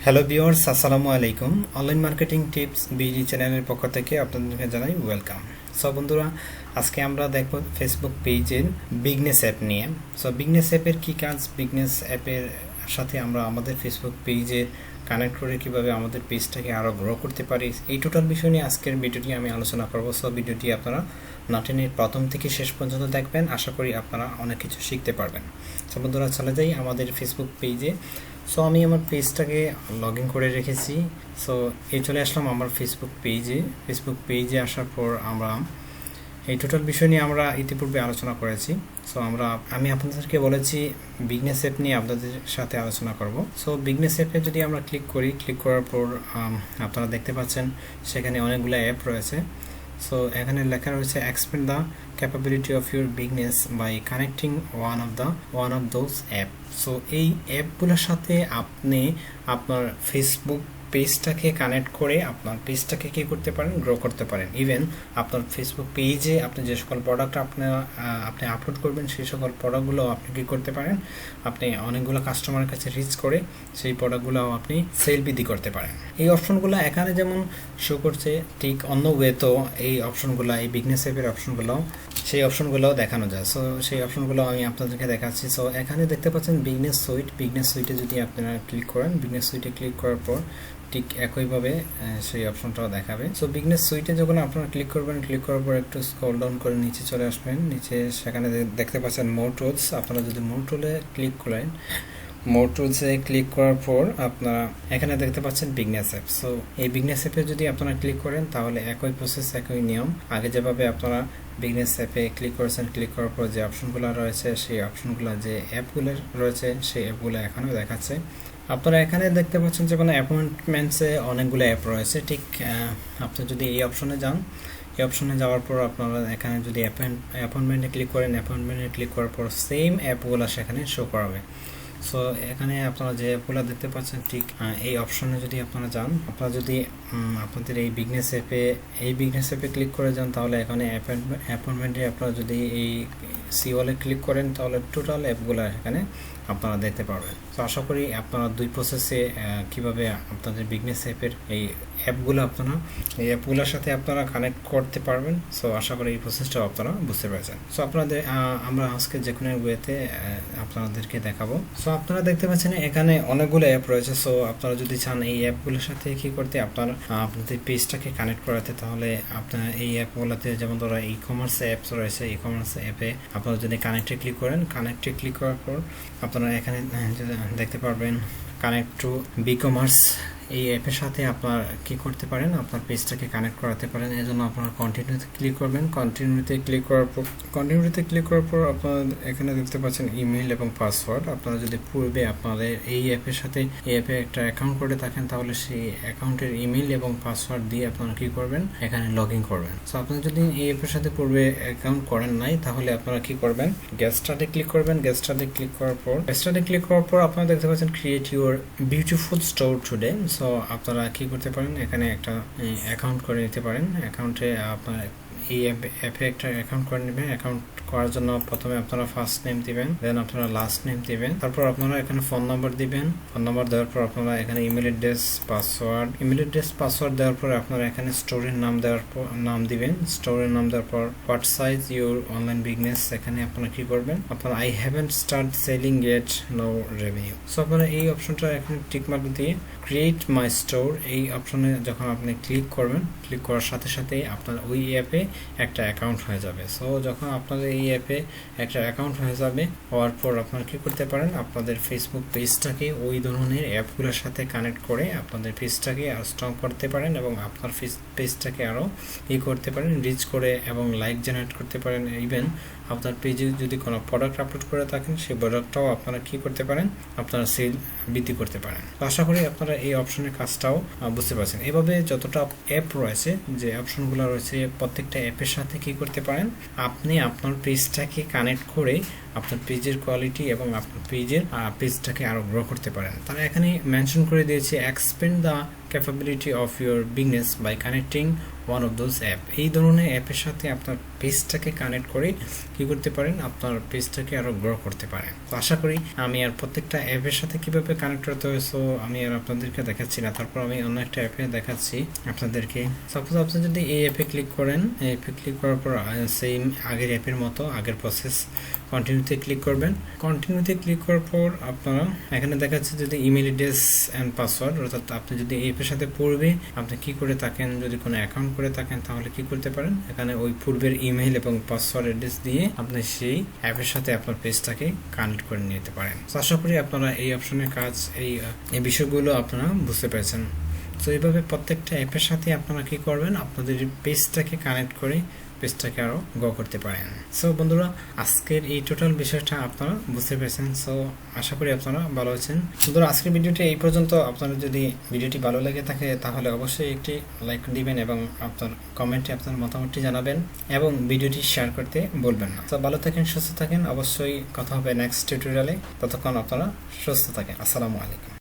Hello viewers, আসসালামু আলাইকুম। Online marketing tips BD চ্যানেলের পক্ষ থেকে আপনাদেরকে জানাই ওয়েলকাম। সো বন্ধুরা, আজকে আমরা দেখব ফেসবুক পেজের বিগনেস অ্যাপ নিয়ে। সো বিগনেস অ্যাপের কী কাজ, বিগনেস অ্যাপের সাথে আমরা আমাদের ফেসবুক পেজে কানেক্ট করে কীভাবে আমাদের পেজটাকে আরও গ্রো করতে পারি, এই টোটাল বিষয় নিয়ে আজকের ভিডিওটি আমি আলোচনা করব। সো ভিডিওটি আপনারা না টেনে প্রথম থেকে শেষ পর্যন্ত দেখবেন, আশা করি আপনারা অনেক কিছু শিখতে পারবেন। সো বন্ধুরা, চলে যাই আমাদের ফেসবুক পেজে। সো আমি আমার পেজটাকে লগ ইন করে রেখেছি। সো এই চলে আসলাম আমার ফেসবুক পেজে আসার পর আমরা এই টোটাল বিষয় নিয়ে আমরা ইতিপূর্বে আলোচনা করেছি। সো আমি আপনাদেরকে বলেছি বিগনেস অ্যাপ নিয়ে আপনাদের সাথে আলোচনা করব। সো বিগনেস অ্যাপে যদি আমরা ক্লিক করার পর আপনারা দেখতে পাচ্ছেন সেখানে অনেকগুলো অ্যাপ রয়েছে। সো এখানে লেখা রয়েছে expand the capability of your bigness by connecting one of those app. So এই অ্যাপগুলোর সাথে আপনি আপনার ফেসবুক পেজটাকে কানেক্ট করে আপনার পেজটাকে কী করতে পারেন, গ্রো করতে পারেন। ইভেন আপনার ফেসবুক পেজে আপনি যে সকল প্রোডাক্ট আপনি আপলোড করবেন সেই সকল প্রোডাক্টগুলো আপনি কী করতে পারেন, আপনি অনেকগুলো কাস্টমারের কাছে রিচ করে সেই প্রোডাক্টগুলো আপনি সেল বৃদ্ধি করতে পারেন। এই অপশনগুলো এখানে যেমন শো করছে, ঠিক অন্য ওয়েতেও এই অপশনগুলো, এই বিগনেস অ্যাপের অপশনগুলো, সেই অপশনগুলোও দেখানো যায়। সো সেই অপশনগুলো আমি আপনাদেরকে দেখাচ্ছি। সো এখানে দেখতে পাচ্ছেন বিগনেস সুইটে যদি আপনারা ক্লিক করেন, বিগনেস সুইটে ক্লিক করার পর ঠিক একইভাবে সেই অপশনটাও দেখাবে। সো বিগনেস সুইটে যখন আপনারা ক্লিক করার পর একটু স্ক্রল ডাউন করে নিচে চলে আসবেন। নিচে সেখানে দেখতে পাচ্ছেন মোর টুলস। আপনারা যদি মোর টুলে ক্লিক করেন, মোর টুলসে ক্লিক করার পর আপনারা এখানে দেখতে পাচ্ছেন বিগনেস অ্যাপ। সো এই বিগনেস অ্যাপে যদি আপনারা ক্লিক করেন তাহলে একই প্রসেস, একই নিয়ম। আগে যেভাবে আপনারা বিগনেস অ্যাপে ক্লিক করার পর যে অপশনগুলো রয়েছে, সেই অপশনগুলো, যে অ্যাপগুলো রয়েছে, সেই অ্যাপগুলো এখানেও দেখাচ্ছে। আপনারা এখানে দেখতে পাচ্ছেন যে কোনো অ্যাপয়েন্টমেন্টসে অনেকগুলো অ্যাপ রয়েছে। ঠিক আপনি যদি এই অপশনে যান, এই অপশনে যাওয়ার পর আপনারা এখানে যদি অ্যাপয়েন্টমেন্টে ক্লিক করেন, অ্যাপয়েন্টমেন্টে ক্লিক করার পর সেম অ্যাপগুলো সেখানে শো করাবে। সো এখানে আপনারা যে অ্যাপগুলো দেখতে পাচ্ছেন, ঠিক এই অপশনে যদি আপনারা যান, আপনারা যদি আপনাদের এই বিগনেস অ্যাপে ক্লিক করে যান, তাহলে এখানে অ্যাপয়েন্টমেন্টে আপনারা যদি এই সিওলে ক্লিক করেন তাহলে টোটাল অ্যাপগুলো এখানে আপনারা দেখতে পারবেন। তো আশা করি আপনারা দুই প্রসেসে কিভাবে আপনাদের বিগনেস অ্যাপের এই অ্যাপগুলোর সাথে আপনারা কানেক্ট করতে পারবেন। সো আশা করি এই প্রসেসটাও আপনারা বুঝতে পেরেছেন। সো আমরা আজকে যে কোনো ওয়েতে আপনাদেরকে দেখাবো। সো আপনারা দেখতে পাচ্ছেন এখানে অনেকগুলো অ্যাপ রয়েছে। সো আপনারা যদি চান এই অ্যাপগুলোর সাথে কি করতে, আপনাদের পেজটাকে কানেক্ট করাতে, তাহলে আপনারা এই অ্যাপগুলোতে, যেমন ধরো ই কমার্স অ্যাপস রয়েছে, ই কমার্স অ্যাপে আপনারা যদি কানেক্টে ক্লিক করার পর আপনারা এখানে দেখতে পারবেন কানেক্ট টু বি কমার্স। এই অ্যাপের সাথে আপনার কি করতে পারেন, আপনার পেজটাকে কানেক্ট করাতে পারেন। এই জন্য আপনারা কন্টিনিউতে ক্লিক করবেন। কন্টিনিউতে ক্লিক করার পর আপনারা এখানে দেখতে পাচ্ছেন ইমেল এবং পাসওয়ার্ড। আপনারা যদি পূর্বে আপনাদের এই অ্যাপে একটা অ্যাকাউন্ট করে থাকেন, তাহলে সেই অ্যাকাউন্টের ইমেল এবং পাসওয়ার্ড দিয়ে আপনারা কি করবেন, এখানে লগ ইন করবেন। সো আপনারা যদি এই অ্যাপের সাথে পূর্বে অ্যাকাউন্ট করেন নাই, তাহলে আপনারা কি করবেন, গেট স্টার্টে ক্লিক করবেন। গেট স্টার্টে ক্লিক করার পর আপনারা দেখতে পাচ্ছেন create your beautiful store today. So আপনারা কি করতে পারেন, এখানে একটা অ্যাকাউন্ট করে নিতে পারেন। অ্যাকাউন্টে আপনার এই অ্যাপে একটা অ্যাকাউন্ট করে নেবেন। অ্যাকাউন্ট করার জন্য প্রথমে আপনারা ফার্স্ট নেম দিবেন, দেন আপনারা লাস্ট নেম দিবেন, তারপর আপনারা এখানে ফোন নাম্বার দিবেন। ফোন নাম্বার দেওয়ার পর আপনারা এখানে ইমেল অ্যাড্রেস পাসওয়ার্ড দেওয়ার পর আপনারা এখানে স্টোরের নাম দিবেন। স্টোরের নাম দেওয়ার পর what size your online business, এখানে আপনারা কি করবেন, আপনারা I haven't start selling yet, no revenue. So আপনারা এই অপশনটা এখানে টিকমার্ক দিয়ে ক্রিয়েট মাই স্টোর, এই অপশনে যখন আপনি ক্লিক করবেন, ক্লিক করার সাথে সাথে আপনার ওই অ্যাপে একটা অ্যাকাউন্ট হয়ে যাবে। সো যখন আপনাদের এই অ্যাপে একটা অ্যাকাউন্ট হওয়ার পর আপনারা কি করতে পারেন, আপনাদের ফেসবুক পেজটাকে ওই ধরনের অ্যাপগুলোর সাথে কানেক্ট করে আপনাদের পেজটাকে আরও স্ট্রং করতে পারেন এবং আপনার পেজটাকে আরও করতে পারেন, রিচ করে এবং লাইক জেনারেট করতে পারেন। ইভেন আপনার পেজে যদি কোনো প্রোডাক্ট আপলোড করে থাকেন, সেই প্রোডাক্টটাও আপনারা কি করতে পারেন, আপনারা সেল বৃদ্ধি করতে পারেন। তো আশা করি আপনারা এই অপশনের কাজটাও বুঝতে পারছেন। এভাবে যতটা অ্যাপ রয়েছে, যে অপশনগুলো রয়েছে, প্রত্যেকটা অ্যাপের সাথে কি করতে পারেন, আপনি আপনার পেজটাকে কানেক্ট করে আপনার পেজের কোয়ালিটি এবং আপনার পেজটাকে আরও গ্রো করতে পারেন। তারা এখানে মেনশন করে দিয়েছে expand the capability of your business by connecting one of those app. এই ধরনের অ্যাপের সাথে আপনার পেজটাকে কানেক্ট করে কি করতে পারেন, আপনার পেজটাকে আরো গ্রো করতে পারেন। তো আশা করি আমি আর প্রত্যেকটা অ্যাপের সাথে কিভাবে কানেক্ট করতে হয় সো আমি আর আপনাদেরকে দেখাচ্ছি না, তারপর আমি অন্য একটা অ্যাপে দেখাচ্ছি আপনাদেরকে। সাপোজ আপনি যদি এই অ্যাপে ক্লিক করেন, এই অ্যাপে ক্লিক করার পর সেম আগের অ্যাপের মতো আগের প্রসেস কন্টিনিউতে ক্লিক করবেন। কন্টিনিউতে ক্লিক করার পর আপনারা এখানে দেখাচ্ছে যদি ইমেল অ্যাড্রেস অ্যান্ড পাসওয়ার্ড, অর্থাৎ আপনি যদি এই অ্যাপের সাথে পূর্বে আপনি কি করে থাকেন, যদি কোনো অ্যাকাউন্ট করে থাকেন তাহলে কি করতে পারেন, এখানে ওই পূর্বের ইমেল এবং পাসওয়ার্ড অ্যাড্রেস দিয়ে আপনি সেই অ্যাপের সাথে আপনার পেজটাকে কানেক্ট করে নিতে পারেন। তো আশা করি আপনারা এই অপশনের কাজ এই বিষয়গুলো আপনারা বুঝতে পেরেছেন। তো এইভাবে প্রত্যেকটা অ্যাপের সাথে আপনারা কি করবেন, আপনাদের পেজটাকে কানেক্ট করে পেজটাকে আরো গ্রো করতে পারেন। সো বন্ধুরা, আজকের এই টোটাল বিষয়টা আপনারা বুঝতে পেরেছেন। সো আশা করি আপনারা ভালো আছেন। বন্ধুরা, আজকের ভিডিওটি এই পর্যন্ত। আপনারা যদি ভিডিওটি ভালো লেগে থাকে তাহলে অবশ্যই একটি লাইক দিবেন এবং আপনার কমেন্টে আপনার মতামতটি জানাবেন এবং ভিডিওটি শেয়ার করতে বলবেন না। তো ভালো থাকেন, সুস্থ থাকেন। অবশ্যই কথা হবে নেক্সট টিউটোরিয়ালে। ততক্ষণ আপনারা সুস্থ থাকেন। আসসালামু আলাইকুম।